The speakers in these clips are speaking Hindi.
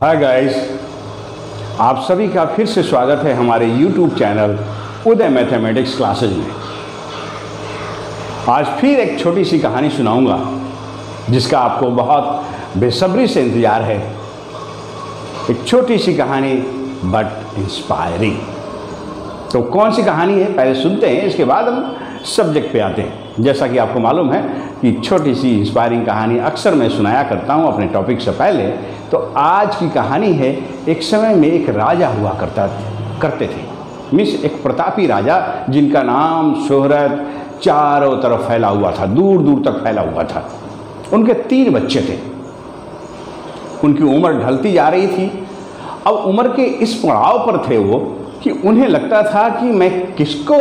हाय गाइस, आप सभी का फिर से स्वागत है हमारे YouTube चैनल उदय मैथमेटिक्स क्लासेज में। आज फिर एक छोटी सी कहानी सुनाऊंगा जिसका आपको बहुत बेसब्री से इंतज़ार है। एक छोटी सी कहानी बट इंस्पायरिंग। तो कौन सी कहानी है पहले सुनते हैं, इसके बाद हम सब्जेक्ट पे आते हैं। जैसा कि आपको मालूम है कि छोटी सी इंस्पायरिंग कहानी अक्सर मैं सुनाया करता हूँ अपने टॉपिक से पहले। तो आज की कहानी है, एक समय में एक राजा हुआ करते थे। मीन्स एक प्रतापी राजा जिनका नाम शोहरत चारों तरफ फैला हुआ था, दूर दूर तक फैला हुआ था। उनके 3 बच्चे थे। उनकी उम्र ढलती जा रही थी। अब उम्र के इस पड़ाव पर थे वो कि उन्हें लगता था कि मैं किसको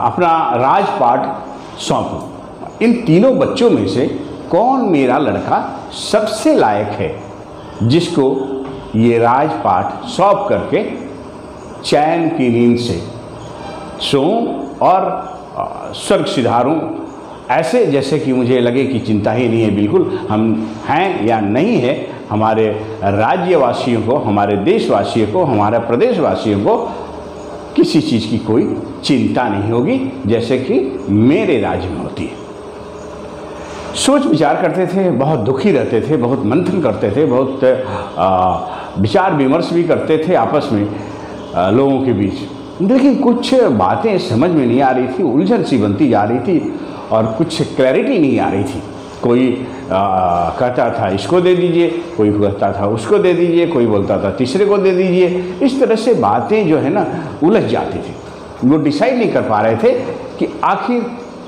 अपना राजपाट सौंपूं। इन तीनों बच्चों में से कौन मेरा लड़का सबसे लायक है जिसको ये राजपाट सौंप करके चैन की नींद से सोऊं और स्वर्ग सिधारूं, ऐसे जैसे कि मुझे लगे कि चिंता ही नहीं है, बिल्कुल हम हैं या नहीं है, हमारे राज्यवासियों को, हमारे देशवासियों को, हमारे प्रदेशवासियों को किसी चीज़ की कोई चिंता नहीं होगी जैसे कि मेरे राज्य में होती है। सोच विचार करते थे, बहुत दुखी रहते थे, बहुत मंथन करते थे, बहुत विचार विमर्श भी करते थे आपस में लोगों के बीच। लेकिन कुछ बातें समझ में नहीं आ रही थी, उलझन सी बनती जा रही थी और कुछ क्लैरिटी नहीं आ रही थी। कोई कहता था इसको दे दीजिए, कोई कहता था उसको दे दीजिए, कोई बोलता था तीसरे को दे दीजिए। इस तरह से बातें जो है ना उलझ जाती थी। वो डिसाइड नहीं कर पा रहे थे कि आखिर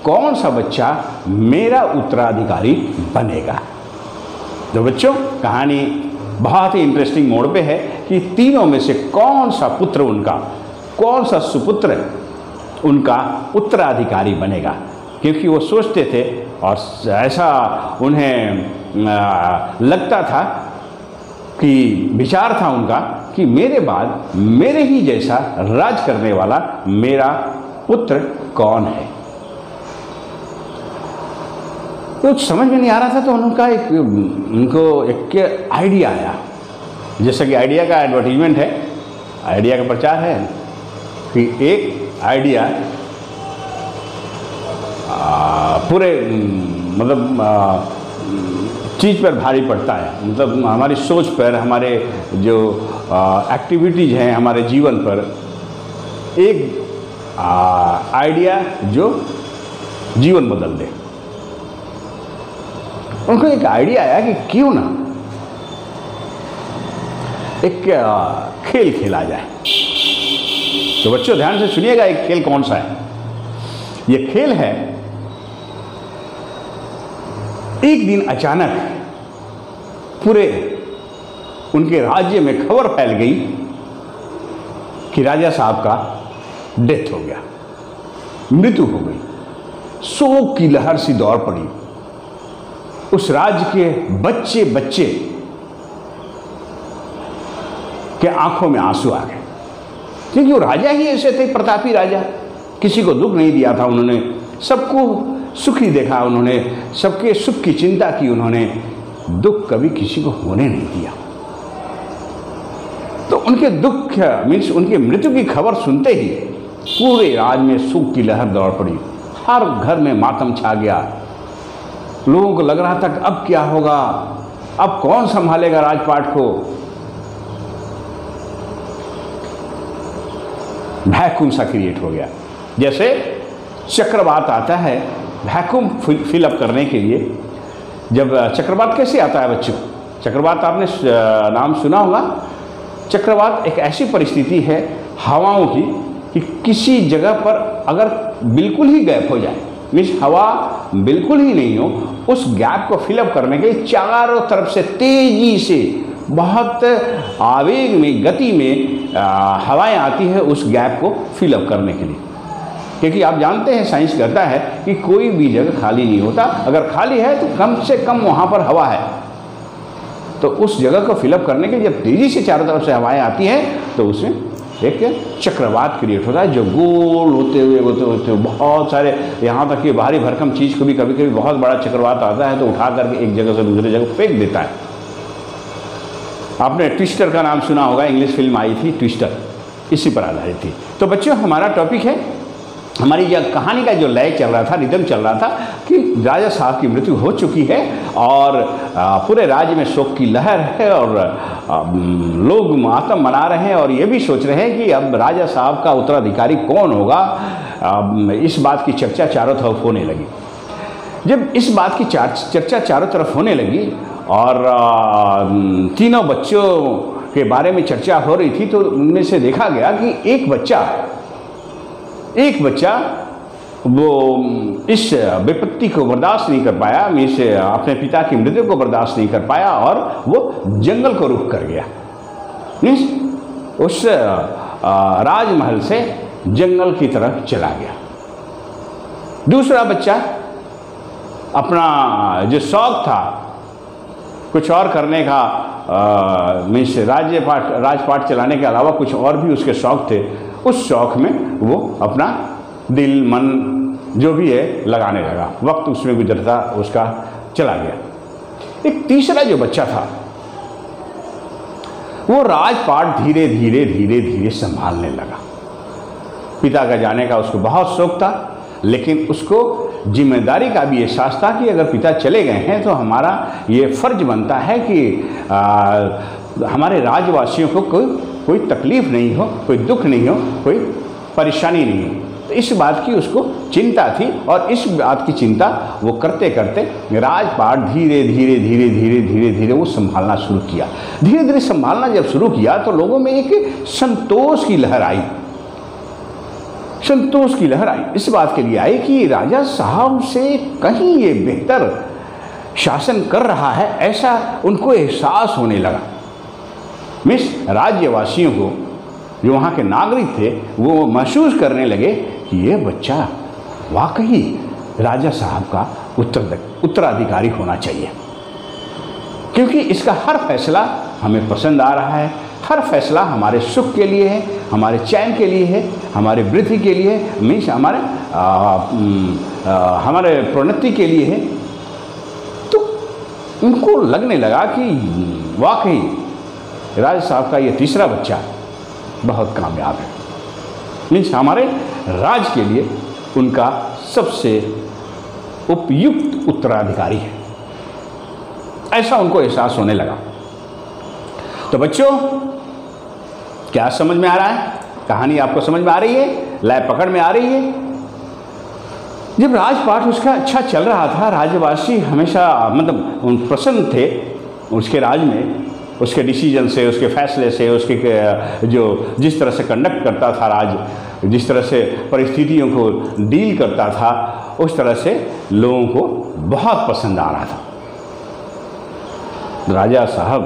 कौन सा बच्चा मेरा उत्तराधिकारी बनेगा। तो बच्चों, कहानी बहुत ही इंटरेस्टिंग मोड़ पे है कि तीनों में से कौन सा पुत्र उनका, कौन सा सुपुत्र उनका उत्तराधिकारी बनेगा। क्योंकि वो सोचते थे और ऐसा उन्हें लगता था कि विचार था उनका कि मेरे बाद मेरे ही जैसा राज करने वाला मेरा पुत्र कौन है। तो समझ में नहीं आ रहा था। तो उनको एक आइडिया आया। जैसा कि आइडिया का एडवर्टीजमेंट है, आइडिया का प्रचार है कि एक आइडिया पूरे चीज़ पर भारी पड़ता है। मतलब हमारी सोच पर, हमारे जो एक्टिविटीज़ हैं हमारे जीवन पर, एक आइडिया जो जीवन बदल दे। उनको एक आइडिया आया कि क्यों ना एक खेल खेला जाए। तो बच्चों ध्यान से सुनिएगा, एक खेल कौन सा है। ये खेल है, एक दिन अचानक पूरे उनके राज्य में खबर फैल गई कि राजा साहब का डेथ हो गया, मृत्यु हो गई। शोक की लहर सी दौड़ पड़ी। उस राज्य के बच्चे बच्चे के आंखों में आंसू आ गए, क्योंकि वो राजा ही ऐसे थे, प्रतापी राजा। किसी को दुख नहीं दिया था उन्होंने, सबको सुखी देखा उन्होंने, सबके सुख की चिंता की उन्होंने, दुख कभी किसी को होने नहीं दिया। तो उनके दुख मीन्स उनके मृत्यु की खबर सुनते ही पूरे राज्य में सुख की लहर दौड़ पड़ी। हर घर में मातम छा गया। लोगों को लग रहा था कि अब क्या होगा, अब कौन संभालेगा राजपाट को। वैक्यूम सा क्रिएट हो गया। जैसे चक्रवात आता है वैक्यूम फिलअप करने के लिए। जब चक्रवात कैसे आता है बच्चों? चक्रवात आपने नाम सुना होगा। चक्रवात एक ऐसी परिस्थिति है हवाओं की कि किसी जगह पर अगर बिल्कुल ही गैप हो जाए, मीन्स हवा बिल्कुल ही नहीं हो, उस गैप को फिलअप करने के लिए चारों तरफ से तेजी से, बहुत आवेग में, गति में हवाएं आती है उस गैप को फिलअप करने के लिए। क्योंकि आप जानते हैं, साइंस कहता है कि कोई भी जगह खाली नहीं होता। अगर खाली है तो कम से कम वहाँ पर हवा है। तो उस जगह को फिलअप करने के लिए जब तेज़ी से चारों तरफ से हवाएं आती हैं तो उसमें एक चक्रवात क्रिएट होता है, जो गोल होते हुए बहुत सारे, यहाँ तक कि भारी भरकम चीज़ को भी कभी कभी बहुत बड़ा चक्रवात आता है तो उठा करके एक जगह से दूसरी जगह फेंक देता है। आपने ट्विस्टर का नाम सुना होगा, इंग्लिश फिल्म आई थी ट्विस्टर, इसी पर आधारित थी। तो बच्चों हमारा टॉपिक है, हमारी यह कहानी का जो लय चल रहा था, रिदम चल रहा था कि राजा साहब की मृत्यु हो चुकी है और पूरे राज्य में शोक की लहर है और लोग मातम मना रहे हैं और ये भी सोच रहे हैं कि अब राजा साहब का उत्तराधिकारी कौन होगा। इस बात की चर्चा चारों तरफ होने लगी। जब इस बात की चर्चा चारों तरफ होने लगी और तीनों बच्चों के बारे में चर्चा हो रही थी, तो उनमें से देखा गया कि एक बच्चा वो इस विपत्ति को बर्दाश्त नहीं कर पाया, इस अपने पिता की मृत्यु को बर्दाश्त नहीं कर पाया और वो जंगल को रुख कर गया। उस राजमहल से जंगल की तरफ चला गया। दूसरा बच्चा अपना जो शौक था कुछ और करने का, मीन्स राजपाट चलाने के अलावा कुछ और भी उसके शौक थे, उस शौक में वो अपना दिल मन जो भी है लगाने लगा, वक्त उसमें गुजरता उसका चला गया। एक तीसरा जो बच्चा था वो राजपाट धीरे धीरे संभालने लगा। पिता का जाने का उसको बहुत शौक था, लेकिन उसको जिम्मेदारी का भी एहसास था कि अगर पिता चले गए हैं तो हमारा ये फर्ज बनता है कि हमारे राज्यवासियों को कोई तकलीफ नहीं हो, कोई दुख नहीं हो, कोई परेशानी नहीं हो। तो इस बात की उसको चिंता थी और इस बात की चिंता वो करते करते राजपाट धीरे धीरे वो संभालना शुरू किया। धीरे धीरे संभालना जब शुरू किया तो लोगों में एक संतोष की लहर आई। इस बात के लिए आई कि राजा साहब से कहीं ये बेहतर शासन कर रहा है, ऐसा उनको एहसास होने लगा। मिस राज्यवासियों को, जो वहाँ के नागरिक थे, वो महसूस करने लगे कि ये बच्चा वाकई राजा साहब का उत्तराधिकारी होना चाहिए, क्योंकि इसका हर फैसला हमें पसंद आ रहा है, हर फैसला हमारे सुख के लिए है, हमारे चैन के लिए है, हमारे वृद्धि के लिए है, मीन्स हमारे प्रोन्नति के लिए है। तो उनको लगने लगा कि वाकई राजा साहब का ये तीसरा बच्चा बहुत कामयाब है, मीन्स हमारे राज के लिए उनका सबसे उपयुक्त उत्तराधिकारी है, ऐसा उनको एहसास होने लगा। तो बच्चों क्या समझ में आ रहा है? कहानी आपको समझ में आ रही है? लय पकड़ में आ रही है? जब राजपाट उसका अच्छा चल रहा था, राज्यवासी हमेशा मतलब प्रसन्न थे उसके राज में, उसके डिसीजन से, उसके फैसले से, उसके जो जिस तरह से कंडक्ट करता था राज, जिस तरह से परिस्थितियों को डील करता था, उस तरह से लोगों को बहुत पसंद आ रहा था। राजा साहब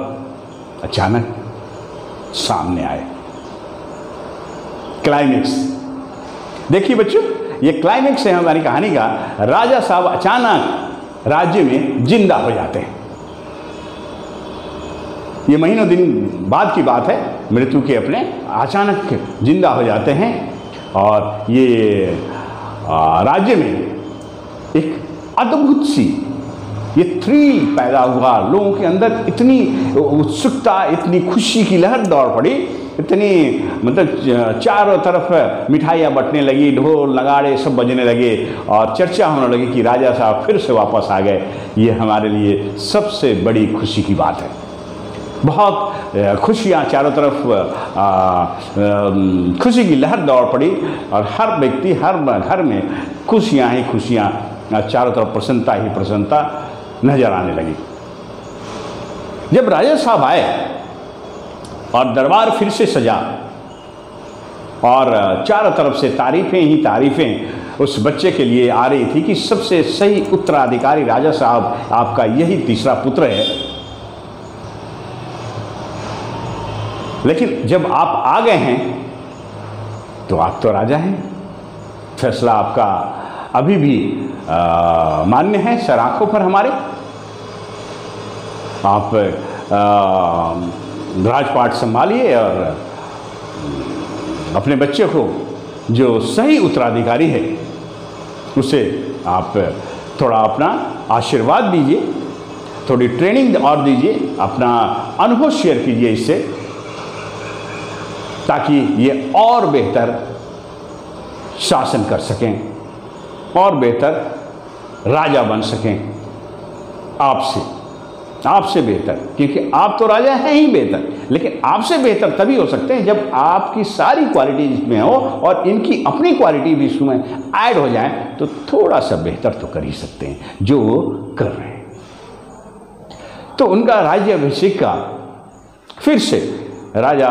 अचानक सामने आए। क्लाइमेक्स देखिए बच्चों, ये क्लाइमेक्स है हमारी कहानी का। राजा साहब अचानक राज्य में जिंदा हो जाते हैं। ये महीनों दिन बाद की बात है, मृत्यु के अपने अचानक जिंदा हो जाते हैं और ये राज्य में एक अद्भुत सी ये थ्रिल पैदा हुआ। लोगों के अंदर इतनी उत्सुकता, इतनी खुशी की लहर दौड़ पड़ी, इतनी मतलब चारों तरफ मिठाइयाँ बंटने लगी, ढोल नगाड़े सब बजने लगे और चर्चा होने लगी कि राजा साहब फिर से वापस आ गए। ये हमारे लिए सबसे बड़ी खुशी की बात है। बहुत खुशियाँ चारों तरफ, खुशी की लहर दौड़ पड़ी और हर व्यक्ति, हर घर में खुशियाँ ही खुशियाँ, चारों तरफ प्रसन्नता ही प्रसन्नता नजर आने लगी। जब राजा साहब आए और दरबार फिर से सजा और चारों तरफ से तारीफें ही तारीफें उस बच्चे के लिए आ रही थी कि सबसे सही उत्तराधिकारी राजा साहब, आपका यही तीसरा पुत्र है। लेकिन जब आप आ गए हैं तो आप तो राजा हैं, फैसला आपका अभी भी मान्य है सर आंखों पर हमारे। आप राजपाट संभालिए और अपने बच्चे को जो सही उत्तराधिकारी है उसे आप थोड़ा अपना आशीर्वाद दीजिए। थोड़ी ट्रेनिंग और दीजिए, अपना अनुभव शेयर कीजिए इससे, ताकि ये और बेहतर शासन कर सकें और बेहतर राजा बन सकें आपसे बेहतर, क्योंकि आप तो राजा हैं ही बेहतर, लेकिन आपसे बेहतर तभी हो सकते हैं जब आपकी सारी क्वालिटी इसमें हो और इनकी अपनी क्वालिटी भी इसमें ऐड हो जाए, तो थोड़ा सा बेहतर तो कर ही सकते हैं जो वो कर रहे हैं। तो उनका राज्याभिषेक का फिर से राजा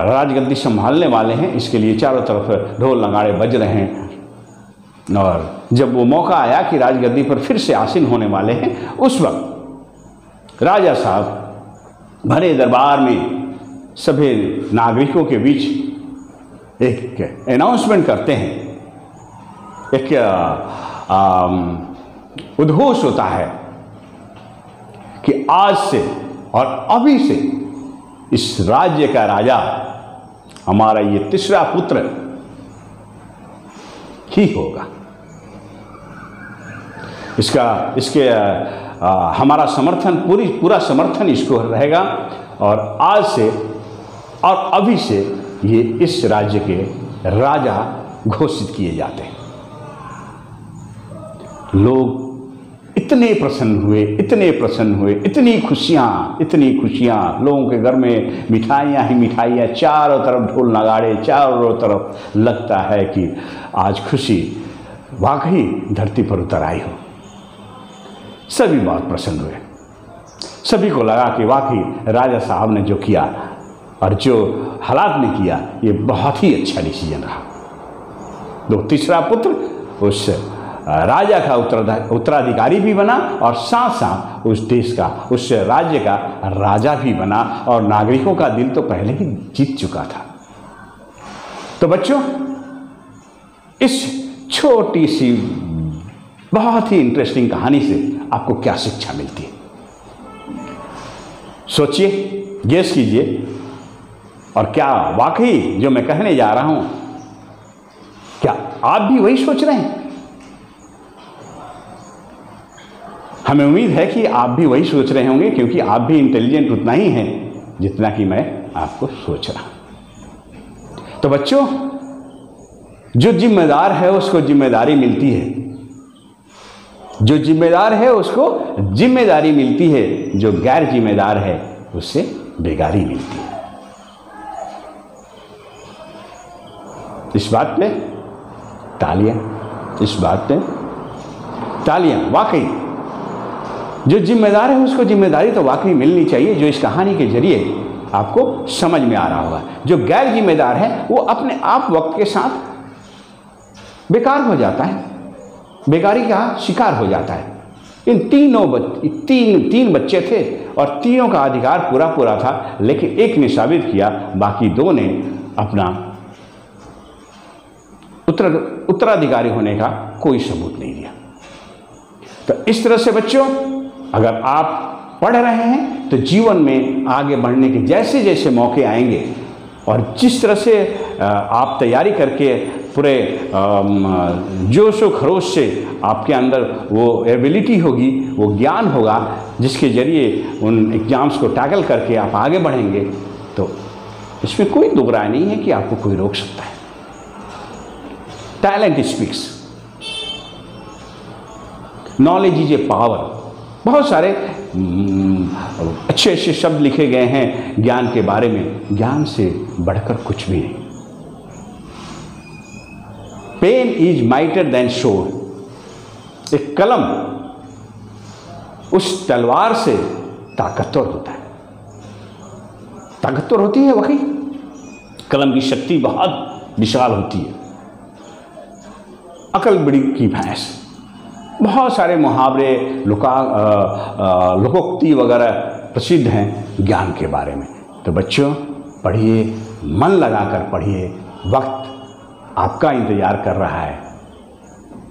राजगद्दी संभालने वाले हैं, इसके लिए चारों तरफ ढोल नगाड़े बज रहे हैं। और जब वो मौका आया कि राजगद्दी पर फिर से आसीन होने वाले हैं, उस वक्त राजा साहब भरे दरबार में सभी नागरिकों के बीच एक अनाउंसमेंट करते हैं, एक उद्घोष होता है कि आज से और अभी से इस राज्य का राजा हमारा ये तीसरा पुत्र ही होगा। इसके हमारा समर्थन, पूरा समर्थन इसको रहेगा, और आज से और अभी से ये इस राज्य के राजा घोषित किए जाते हैं। लोग इतने प्रसन्न हुए, इतनी खुशियाँ, लोगों के घर में मिठाइयाँ ही मिठाइयाँ, चारों तरफ ढोल नगाड़े, चारों तरफ लगता है कि आज खुशी वाकई धरती पर उतर आई हो। सभी बहुत प्रसन्न हुए, सभी को लगा कि वाकई राजा साहब ने जो किया और जो हालात ने किया, ये बहुत ही अच्छा डिसीजन रहा। तो तीसरा पुत्र उस राजा का उत्तराधिकारी भी बना और साथ साथ उस देश का, उस राज्य का राजा भी बना, और नागरिकों का दिल तो पहले ही जीत चुका था। तो बच्चों, इस छोटी सी बहुत ही इंटरेस्टिंग कहानी से आपको क्या शिक्षा मिलती है? सोचिए, गेस कीजिए, और क्या वाकई जो मैं कहने जा रहा हूं, क्या आप भी वही सोच रहे हैं? हमें उम्मीद है कि आप भी वही सोच रहे होंगे, क्योंकि आप भी इंटेलिजेंट उतना ही हैं जितना कि मैं आपको सोच रहा हूं। तो बच्चों, जो जिम्मेदार है उसको जिम्मेदारी मिलती है, जो जिम्मेदार है उसको जिम्मेदारी मिलती है, जो गैर जिम्मेदार है उससे बेगारी मिलती है। इस बात पे तालियां, इस बात पे तालियां। वाकई जो जिम्मेदार है उसको जिम्मेदारी तो वाकई मिलनी चाहिए, जो इस कहानी के जरिए आपको समझ में आ रहा होगा। जो गैर जिम्मेदार है वो अपने आप वक्त के साथ बेकार हो जाता है, बेकारी का शिकार हो जाता है। इन तीन बच्चे थे और तीनों का अधिकार पूरा था, लेकिन एक ने साबित किया, बाकी दो ने अपना उत्तराधिकारी होने का कोई सबूत नहीं दिया। तो इस तरह से बच्चों, अगर आप पढ़ रहे हैं तो जीवन में आगे बढ़ने के जैसे जैसे मौके आएंगे, और जिस तरह से आप तैयारी करके पूरे जोश व खरोश से आपके अंदर वो एबिलिटी होगी, वो ज्ञान होगा, जिसके जरिए उन एग्ज़ाम्स को टैकल करके आप आगे बढ़ेंगे, तो इसमें कोई दो राय नहीं है कि आपको कोई रोक सकता है। Talent speaks, knowledge is a power. बहुत सारे अच्छे अच्छे शब्द लिखे गए हैं ज्ञान के बारे में। ज्ञान से बढ़कर कुछ भी नहीं। पेन इज माइटर देन शोर। एक कलम उस तलवार से ताकतवर होता है, ताकतवर होती है। वही कलम की शक्ति बहुत विशाल होती है। अकल बड़ी की भैंस। बहुत सारे मुहावरे, लोकोक्ति वगैरह प्रसिद्ध हैं ज्ञान के बारे में। तो बच्चों, पढ़िए, मन लगाकर पढ़िए, वक्त आपका इंतज़ार कर रहा है,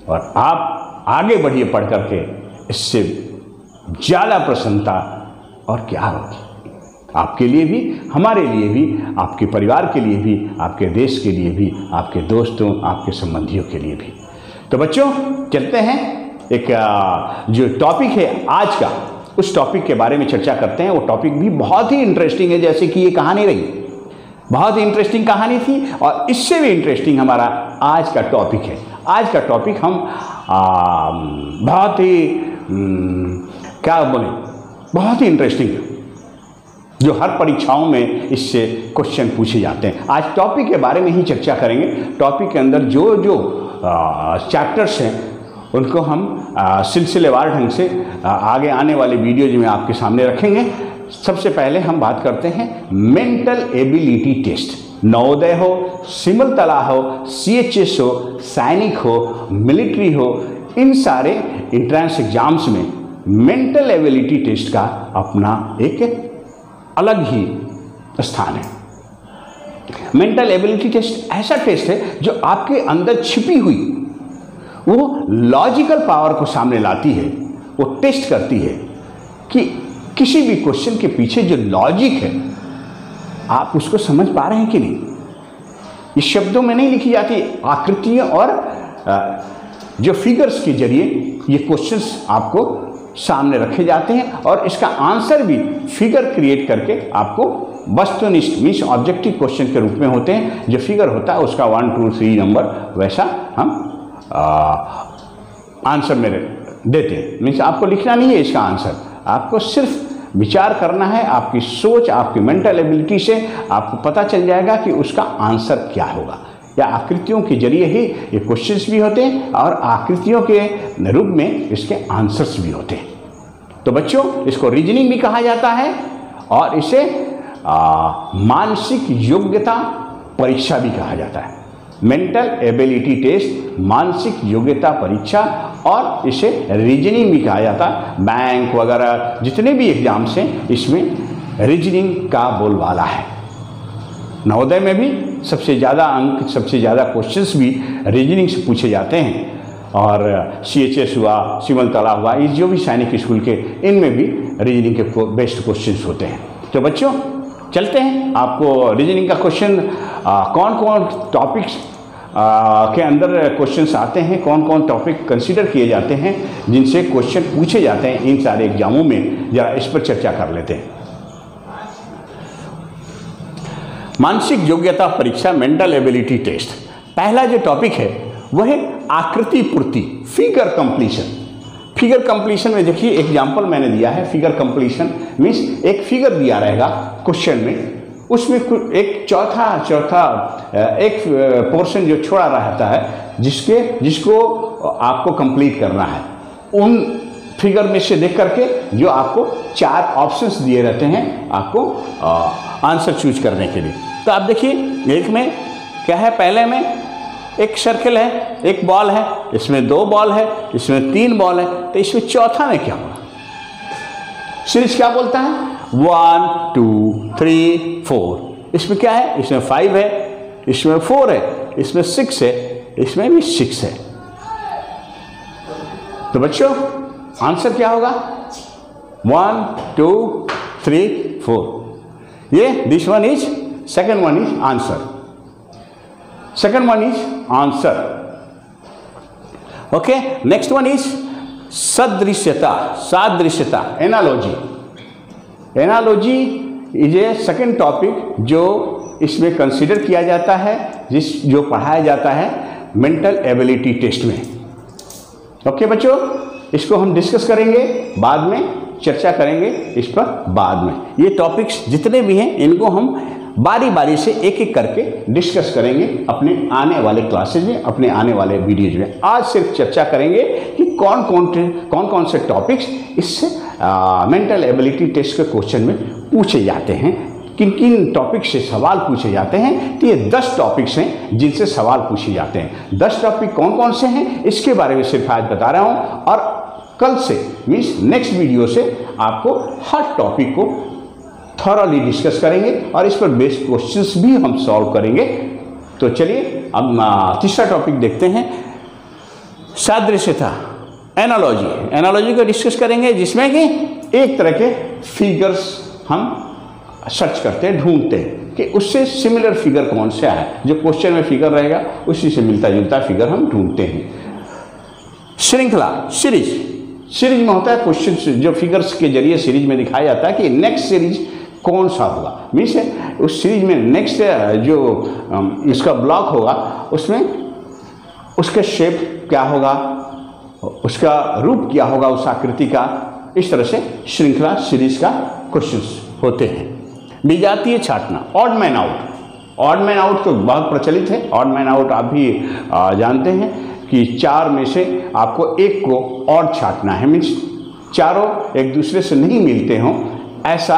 और आप आगे बढ़िए पढ़ करके। इससे ज़्यादा प्रसन्नता और क्या होगी आपके लिए भी, हमारे लिए भी, आपके परिवार के लिए भी, आपके देश के लिए भी, आपके दोस्तों, आपके संबंधियों के लिए भी। तो बच्चों, चलते हैं। एक जो टॉपिक है आज का, उस टॉपिक के बारे में चर्चा करते हैं। वो टॉपिक भी बहुत ही इंटरेस्टिंग है, जैसे कि ये कहानी रही, बहुत ही इंटरेस्टिंग कहानी थी। और इससे भी इंटरेस्टिंग हमारा आज का टॉपिक है। आज का टॉपिक हम बहुत ही क्या बोले, बहुत ही इंटरेस्टिंग है, जो हर परीक्षाओं में इससे क्वेश्चन पूछे जाते हैं। आज टॉपिक के बारे में ही चर्चा करेंगे। टॉपिक के अंदर जो जो चैप्टर्स हैं उनको हम सिलसिलेवार ढंग से आगे आने वाले वीडियोज में आपके सामने रखेंगे। सबसे पहले हम बात करते हैं मेंटल एबिलिटी टेस्ट। नवोदय हो, सिमलतला हो, CHS हो, सैनिक हो, मिलिट्री हो, इन सारे इंट्रेंस एग्जाम्स में मेंटल एबिलिटी टेस्ट का अपना एक अलग ही स्थान है। मेंटल एबिलिटी टेस्ट ऐसा टेस्ट है जो आपके अंदर छिपी हुई वो लॉजिकल पावर को सामने लाती है। वो टेस्ट करती है कि किसी भी क्वेश्चन के पीछे जो लॉजिक है आप उसको समझ पा रहे हैं कि नहीं। ये शब्दों में नहीं लिखी जाती, आकृतियों और जो फिगर्स के जरिए ये क्वेश्चंस आपको सामने रखे जाते हैं और इसका आंसर भी फिगर क्रिएट करके आपको वस्तुनिष्ठ मीन्स ऑब्जेक्टिव क्वेश्चन के रूप में होते हैं। जो फिगर होता है उसका 1 2 3 नंबर वैसा हम आंसर में देते हैं। मीन्स आपको लिखना नहीं है इसका आंसर, आपको सिर्फ विचार करना है। आपकी सोच, आपकी मेंटल एबिलिटी से आपको पता चल जाएगा कि उसका आंसर क्या होगा। या आकृतियों के जरिए ही ये क्वेश्चंस भी होते हैं और आकृतियों के रूप में इसके आंसर्स भी होते हैं। तो बच्चों, इसको रीजनिंग भी कहा जाता है और इसे मानसिक योग्यता परीक्षा भी कहा जाता है। मेंटल एबिलिटी टेस्ट, मानसिक योग्यता परीक्षा, और इसे रीजनिंग भी कहा जाता है। बैंक वगैरह जितने भी एग्जाम्स हैं इसमें रीजनिंग का बोलबाला है। नवोदय में भी सबसे ज़्यादा अंक, सबसे ज़्यादा क्वेश्चंस भी रीजनिंग से पूछे जाते हैं। और CHS हुआ, सिमलतला हुआ, ये जो भी सैनिक स्कूल के, इनमें भी रीजनिंग के बेस्ट क्वेश्चंस होते हैं। तो बच्चों चलते हैं, आपको रीजनिंग का क्वेश्चन कौन कौन टॉपिक्स के अंदर क्वेश्चंस आते हैं, कौन कौन टॉपिक कंसीडर किए जाते हैं जिनसे क्वेश्चन पूछे जाते हैं इन सारे एग्जामों में, जरा इस पर चर्चा कर लेते हैं। मानसिक योग्यता परीक्षा, मेंटल एबिलिटी टेस्ट। पहला जो टॉपिक है वह है आकृति पूर्ति, फिगर कंप्लीशन। फिगर कंप्लीशन में देखिए एग्जाम्पल मैंने दिया है। फिगर कंप्लीशन मीन्स एक फिगर दिया रहेगा क्वेश्चन में, उसमें एक चौथा एक पोर्शन जो छोड़ा रहता है जिसको आपको कंप्लीट करना है। उन फिगर में से देख करके जो आपको 4 ऑप्शंस दिए रहते हैं आपको आंसर चूज करने के लिए। तो आप देखिए, एक में क्या है, पहले में एक सर्कल है, एक बॉल है, इसमें 2 बॉल है, इसमें 3 बॉल है, तो इसमें चौथा में क्या होगा? सीरीज क्या बोलता है? 1 2 3 4। इसमें क्या है? इसमें 5 है, इसमें 4 है, इसमें 6 है, इसमें भी 6 है। तो बच्चों आंसर क्या होगा? 1 2 3 4। ये this one is, second one is answer, second one is answer. Okay, next one is sadrishyata, sadrishyata, analogy. Analogy is a second topic जो इसमें कंसीडर किया जाता है, जो पढ़ाया जाता है मेंटल एबिलिटी टेस्ट में। ओके बच्चों, इसको हम डिस्कस करेंगे बाद में, चर्चा करेंगे इस पर बाद में। ये टॉपिक्स जितने भी हैं इनको हम बारी बारी से एक एक करके डिस्कस करेंगे अपने आने वाले क्लासेज में, अपने आने वाले वीडियोज में। आज सिर्फ चर्चा करेंगे कि कौन कौन से टॉपिक्स इससे मेंटल एबिलिटी टेस्ट के क्वेश्चन में पूछे जाते हैं, किन किन टॉपिक से सवाल पूछे जाते हैं। तो ये 10 टॉपिक्स हैं जिनसे सवाल पूछे जाते हैं। 10 टॉपिक कौन कौन से हैं इसके बारे में सिर्फ आज बता रहा हूँ, और कल से मीन्स नेक्स्ट वीडियो से आपको हर टॉपिक को थॉरली डिस्कस करेंगे और इस पर बेस्ड क्वेश्चंस भी हम सॉल्व करेंगे। तो चलिए अब तीसरा टॉपिक देखते हैं, सादृश्यता, एनालॉजी। एनालॉजी को डिस्कस करेंगे जिसमें कि एक तरह के फिगर्स हम सर्च करते हैं, ढूंढते हैं कि उससे सिमिलर फिगर कौन सा है। जो क्वेश्चन में फिगर रहेगा उसी से मिलता जुलता फिगर हम ढूंढते हैं। श्रृंखला, सीरीज, सीरीज में होता है क्वेश्चन जो फिगर्स के जरिए सीरीज में दिखाया जाता है कि नेक्स्ट सीरीज कौन सा होगा। मीन्स उस सीरीज में नेक्स्ट जो इसका ब्लॉक होगा उसमें उसका शेप क्या होगा, उसका रूप क्या होगा, उस आकृति का। इस तरह से श्रृंखला सीरीज का क्वेश्चंस होते हैं। विजातीय छांटना, odd man out. Odd man out तो बहुत प्रचलित है। ऑड मैन आउट आप भी जानते हैं कि 4 में से आपको एक को ऑड छांटना है। मीन्स चारों एक दूसरे से नहीं मिलते हों, ऐसा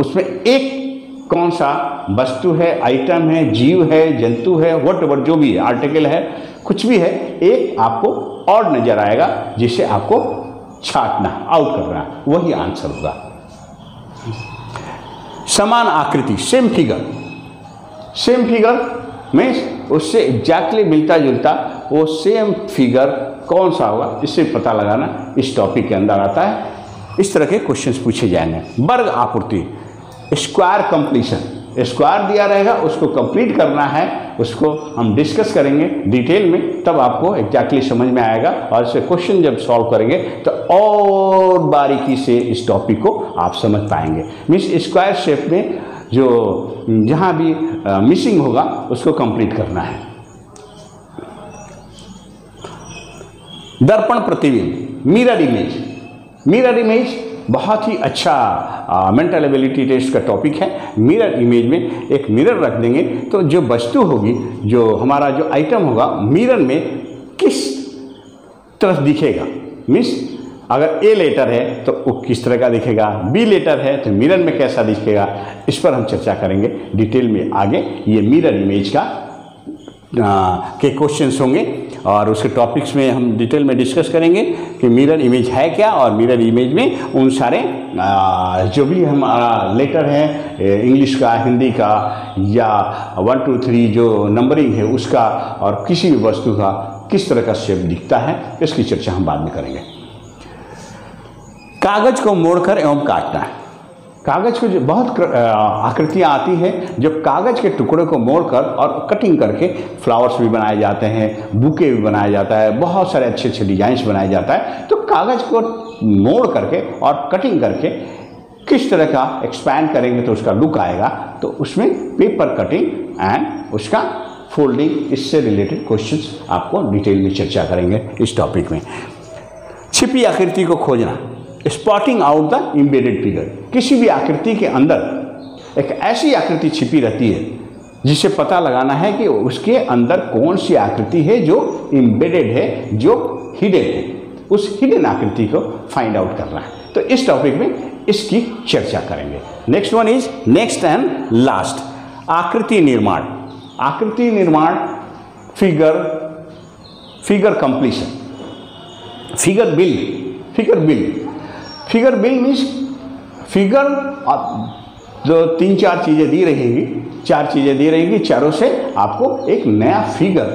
उसमें एक कौन सा वस्तु है, आइटम है, जीव है, जंतु है, व्हाटएवर जो भी है, आर्टिकल है, कुछ भी है, एक आपको ऑड नजर आएगा जिसे आपको छांटना, आउट करना, वही आंसर होगा। समान आकृति, सेम फिगर। सेम फिगर में उससे एग्जैक्टली मिलता जुलता वो सेम फिगर कौन सा होगा, इससे पता लगाना इस टॉपिक के अंदर आता है। इस तरह के क्वेश्चंस पूछे जाएंगे। वर्ग आपूर्ति, स्क्वायर कंप्लीशन। स्क्वायर दिया रहेगा, उसको कंप्लीट करना है, उसको हम डिस्कस करेंगे डिटेल में, तब आपको एग्जैक्टली समझ में आएगा और इसे क्वेश्चन जब सॉल्व करेंगे तो और बारीकी से इस टॉपिक को आप समझ पाएंगे। मीन्स स्क्वायर शेप में जो जहाँ भी मिसिंग होगा उसको कंप्लीट करना है। दर्पण प्रतिबिंब, मिरर इमेज। मिरर इमेज बहुत ही अच्छा मेंटल एबिलिटी टेस्ट का टॉपिक है। मिरर इमेज में एक मिरर रख देंगे तो जो वस्तु होगी, जो हमारा जो आइटम होगा, मिरर में किस तरफ दिखेगा। मीन्स अगर ए लेटर है तो वो किस तरह का दिखेगा, बी लेटर है तो मिरर में कैसा दिखेगा, इस पर हम चर्चा करेंगे डिटेल में आगे। ये मिरर इमेज का के क्वेश्चंस होंगे और उसके टॉपिक्स में हम डिटेल में डिस्कस करेंगे कि मिरर इमेज है क्या, और मिरर इमेज में उन सारे जो भी हमारा लेटर है इंग्लिश का, हिंदी का, या 1 2 3 जो नंबरिंग है उसका, और किसी भी वस्तु का किस तरह का शेप दिखता है, इसकी चर्चा हम बाद में करेंगे। कागज को मोड़कर एवं काटना। कागज को जो बहुत आकृतियाँ आती हैं जो कागज के टुकड़े को मोड़कर और कटिंग करके फ्लावर्स भी बनाए जाते हैं, बुके भी बनाया जाता है, बहुत सारे अच्छे अच्छे डिजाइंस बनाया जाता है। तो कागज को मोड़ करके और कटिंग करके किस तरह का एक्सपैंड करेंगे तो उसका लुक आएगा, तो उसमें पेपर कटिंग एंड उसका फोल्डिंग, इससे रिलेटेड क्वेश्चंस आपको डिटेल में चर्चा करेंगे इस टॉपिक में। छिपी आकृति को खोजना, spotting out the embedded figure. किसी भी आकृति के अंदर एक ऐसी आकृति छिपी रहती है जिसे पता लगाना है कि उसके अंदर कौन सी आकृति है जो एम्बेडेड है, जो हिडन है, उस हिडन आकृति को फाइंड आउट करना है। तो इस टॉपिक में इसकी चर्चा करेंगे। Next one is next and last, आकृति निर्माण। आकृति निर्माण, figure completion, figure build. Figure build means figure जो 3-4 चीज़ें दी रहेंगी, 4 चीज़ें दी रहेंगी, चारों से आपको एक नया फिगर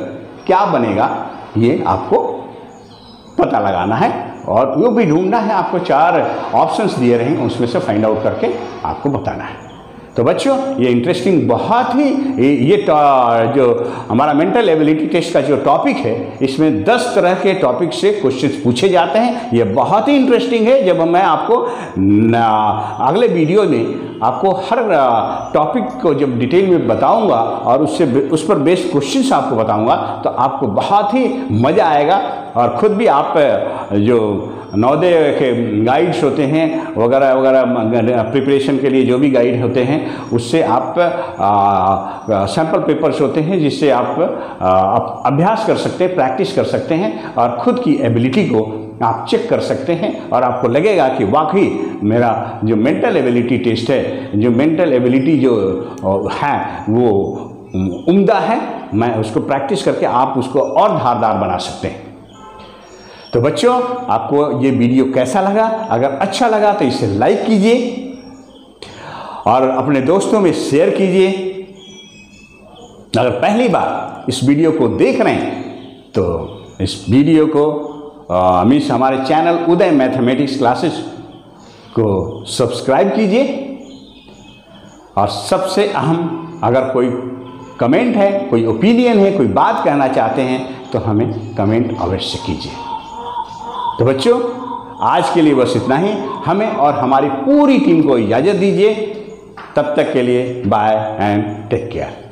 क्या बनेगा ये आपको पता लगाना है, और वो भी ढूंढना है। आपको 4 ऑप्शंस दिए रहेंगे, उसमें से फाइंड आउट करके आपको बताना है। तो बच्चों ये इंटरेस्टिंग, बहुत ही ये जो हमारा मेंटल एबिलिटी टेस्ट का जो टॉपिक है, इसमें 10 तरह के टॉपिक से क्वेश्चंस पूछे जाते हैं। ये बहुत ही इंटरेस्टिंग है। जब मैं आपको अगले वीडियो में आपको हर टॉपिक को जब डिटेल में बताऊंगा और उस पर बेस्ड क्वेश्चंस आपको बताऊंगा, तो आपको बहुत ही मज़ा आएगा, और ख़ुद भी आप जो नवोदय के गाइड्स होते हैं वगैरह वगैरह, प्रिपरेशन के लिए जो भी गाइड होते हैं, उससे आप सैम्पल पेपर्स होते हैं जिससे आप अभ्यास कर सकते हैं, प्रैक्टिस कर सकते हैं, और ख़ुद की एबिलिटी को आप चेक कर सकते हैं, और आपको लगेगा कि वाकई मेरा जो मेंटल एबिलिटी टेस्ट है, जो मेंटल एबिलिटी जो है वो उम्दा है। मैं उसको प्रैक्टिस करके आप उसको और धारदार बना सकते हैं। तो बच्चों आपको ये वीडियो कैसा लगा? अगर अच्छा लगा तो इसे लाइक कीजिए और अपने दोस्तों में शेयर कीजिए। अगर पहली बार इस वीडियो को देख रहे हैं तो इस वीडियो को मीन्स हमारे चैनल उदय मैथमेटिक्स क्लासेस को सब्सक्राइब कीजिए, और सबसे अहम, अगर कोई कमेंट है, कोई ओपिनियन है, कोई बात कहना चाहते हैं तो हमें कमेंट अवश्य कीजिए। तो बच्चों, आज के लिए बस इतना ही। हमें और हमारी पूरी टीम को इजाज़त दीजिए। तब तक के लिए बाय एंड टेक केयर।